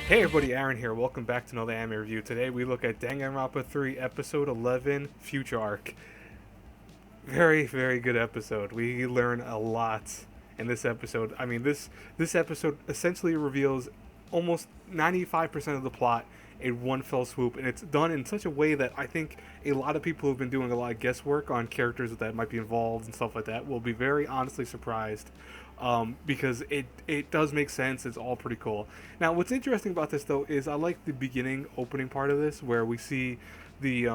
Hey everybody, Aaron here. Welcome back to another anime review. Today we look at Danganronpa 3, Episode 11, Future Arc. Very, very good episode. We learn a lot in this episode. This episode essentially reveals almost 95% of the plot in one fell swoop, and it's done in such a way that I think a lot of people who've been doing a lot of guesswork on characters that might be involved and stuff like that will be very honestly surprised. Because it does make sense. It's all pretty cool. Now, what's interesting about this though is I like the beginning opening part of this where we see the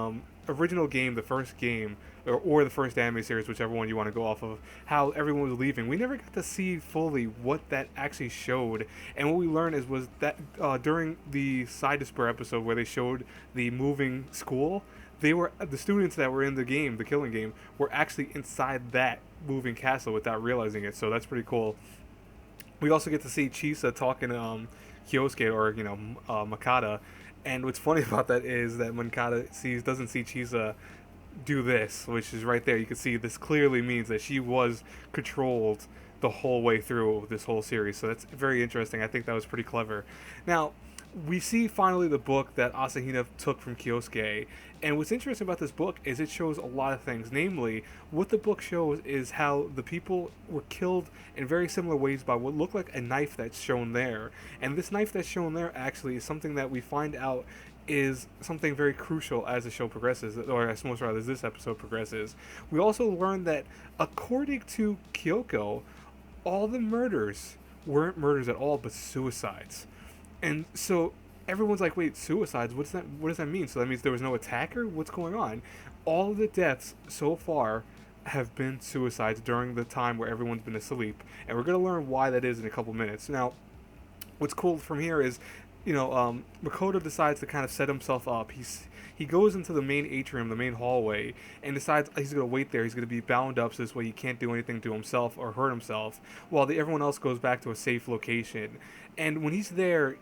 original game, the first game, or the first anime series, whichever one you want to go off of, how everyone was leaving. We never got to see fully what that actually showed, and what we learned was that during the Side Despair episode where they showed the moving school, they were the students that were in the game, the killing game, were actually inside that moving castle without realizing it. So that's pretty cool. We also get to see Chisa talking to Kyosuke or Makata, and what's funny about that is that Makata doesn't see Chisa do this, which is right there. You can see this clearly means that she was controlled the whole way through this whole series. So that's very interesting. I think that was pretty clever. Now, we see finally the book that Asahina took from Kyosuke. And what's interesting about this book is it shows a lot of things. Namely, what the book shows is how the people were killed in very similar ways by what looked like a knife that's shown there. And this knife that's shown there actually is something that we find out is something very crucial as the show progresses, or as most rather as this episode progresses. We also learn that according to Kyoko, all the murders weren't murders at all, but suicides. And so everyone's like, wait, suicides? What does that mean? So that means there was no attacker? What's going on? All of the deaths so far have been suicides during the time where everyone's been asleep. And we're going to learn why that is in a couple minutes. Now, what's cool from here is, Makoto decides to kind of set himself up. He goes into the main atrium, the main hallway, and decides he's going to wait there. He's going to be bound up so this way he can't do anything to himself or hurt himself, while everyone else goes back to a safe location. And when he's there,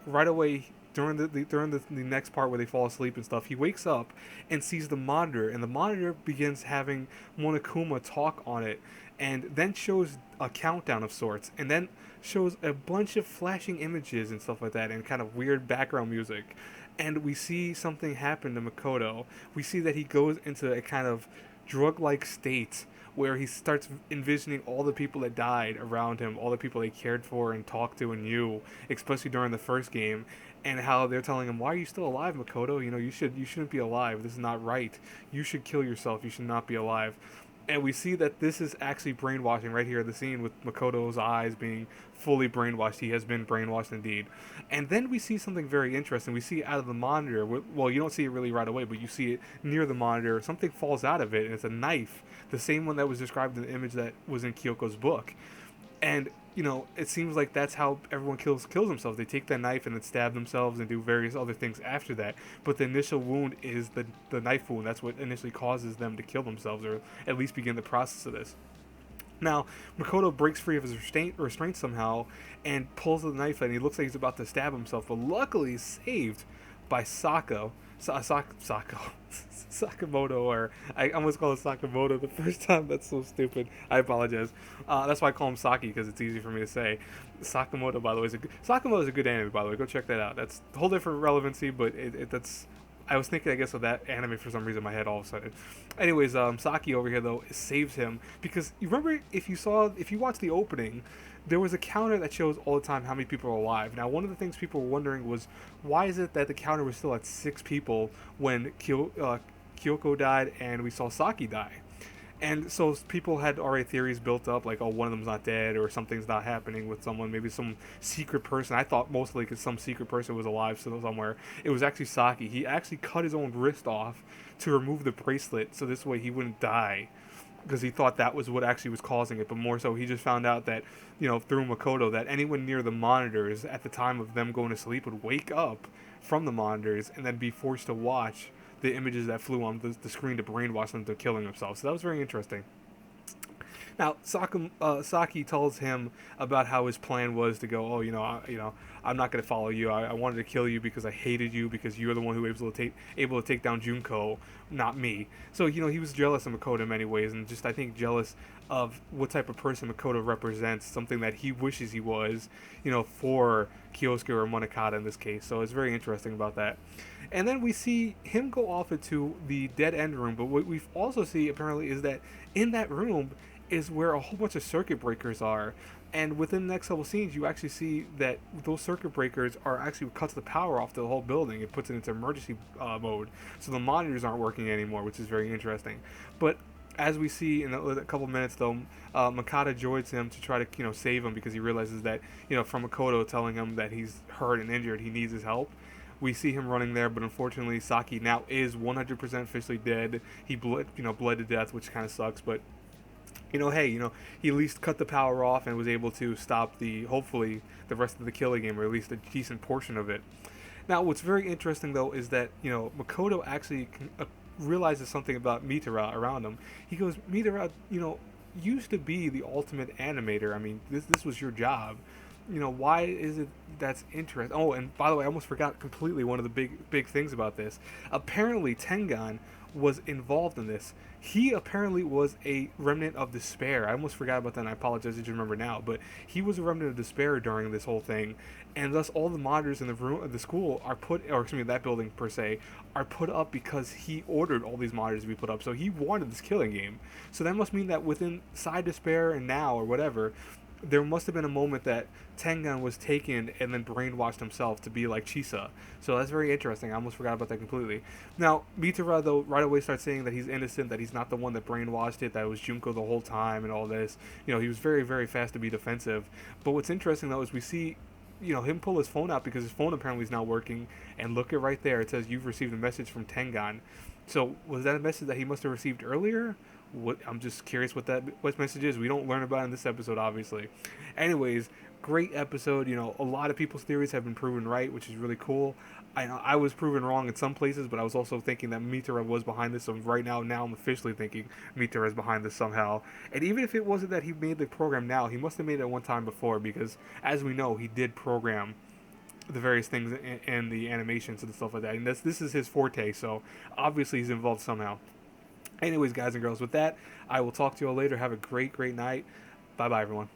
right away during the next part where they fall asleep and stuff, he wakes up and sees the monitor, and the monitor begins having Monokuma talk on it, and then shows a countdown of sorts, and then shows a bunch of flashing images and stuff like that, and kind of weird background music. And we see something happen to Makoto. We see that he goes into a kind of drug-like state where he starts envisioning all the people that died around him, all the people they cared for and talked to and knew, especially during the first game, and how they're telling him, "Why are you still alive, Makoto? You shouldn't be alive. This is not right. You should kill yourself. You should not be alive." And we see that this is actually brainwashing right here in the scene with Makoto's eyes being fully brainwashed. He has been brainwashed indeed. And then we see something very interesting. We see out of the monitor, well, you don't see it really right away, but you see it near the monitor. Something falls out of it, and it's a knife, the same one that was described in the image that was in Kyoko's book. And it seems like that's how everyone kills themselves. They take that knife and then stab themselves and do various other things after that. But the initial wound is the knife wound. That's what initially causes them to kill themselves, or at least begin the process of this. Now, Makoto breaks free of his restraint somehow and pulls the knife out, and he looks like he's about to stab himself, but luckily he's saved by Sakamoto, or I almost call it Sakamoto the first time. That's so stupid. I apologize. That's why I call him Saki, because it's easy for me to say. Sakamoto, by the way, Sakamoto is a good anime, by the way. Go check that out. That's a whole different relevancy, but that's. I was thinking, I guess, of that anime for some reason in my head all of a sudden. Anyways, Saki over here though saves him because you remember if you watched the opening, there was a counter that shows all the time how many people are alive. Now, one of the things people were wondering was why is it that the counter was still at 6 people when Kyoko died and we saw Saki die. And so people had already theories built up, like, oh, one of them's not dead, or something's not happening with someone, maybe some secret person. I thought mostly because some secret person was alive somewhere. It was actually Saki. He actually cut his own wrist off to remove the bracelet, so this way he wouldn't die, because he thought that was what actually was causing it. But more so, he just found out that, through Makoto, that anyone near the monitors at the time of them going to sleep would wake up from the monitors and then be forced to watch the images that flew on the screen to brainwash them to killing themselves. So that was very interesting. Now, Saki tells him about how his plan was to go. Oh, I'm not going to follow you. I wanted to kill you because I hated you because you're the one who was able to take down Junko, not me. So he was jealous of Makoto in many ways, and just I think jealous of what type of person Makoto represents, something that he wishes he was, for Kyosuke or Monokata in this case. So it's very interesting about that. And then we see him go off into the dead end room, but what we also see apparently is that in that room is where a whole bunch of circuit breakers are. And within the next couple scenes, you actually see that those circuit breakers are actually what cuts the power off to the whole building. It puts it into emergency mode, so the monitors aren't working anymore, which is very interesting. But as we see in a couple minutes, though, Makata joins him to try to save him because he realizes that from Makoto telling him that he's hurt and injured, he needs his help. We see him running there, but unfortunately, Saki now is 100% officially dead. He bled to death, which kind of sucks, but hey, he at least cut the power off and was able to stop hopefully, the rest of the killing game, or at least a decent portion of it. Now, what's very interesting, though, is that, Makoto actually realizes something about Mitara around him. He goes, Mitara, used to be the ultimate animator. I mean, this was your job. Why is it that's interesting? Oh, and by the way, I almost forgot completely one of the big things about this. Apparently, Tengan was involved in this. He apparently was a remnant of despair. I almost forgot about that, and I apologize if you remember now, but he was a remnant of despair during this whole thing, and thus all the monitors in the room of the school are put, or excuse me, that building per se, are put up because he ordered all these monitors to be put up. So he wanted this killing game. So that must mean that within Side Despair and now, or whatever, there must have been a moment that Tengan was taken and then brainwashed himself to be like Chisa. So that's very interesting. I almost forgot about that completely. Now, Mitara, though, right away starts saying that he's innocent, that he's not the one that brainwashed it, that it was Junko the whole time and all this. He was very, very fast to be defensive. But what's interesting, though, is we see him pull his phone out because his phone apparently is not working. And look at right there. It says, you've received a message from Tengan. So was that a message that he must have received earlier? I'm just curious what message is. We don't learn about it in this episode, obviously. Anyways, great episode. A lot of people's theories have been proven right, which is really cool. I was proven wrong in some places, but I was also thinking that Mitara was behind this. So right now I'm officially thinking Mitara is behind this somehow. And even if it wasn't that he made the program now, he must have made it one time before, because as we know, he did program the various things and the animations and stuff like that. And this is his forte, so obviously he's involved somehow. Anyways, guys and girls, with that, I will talk to you all later. Have a great, great night. Bye-bye, everyone.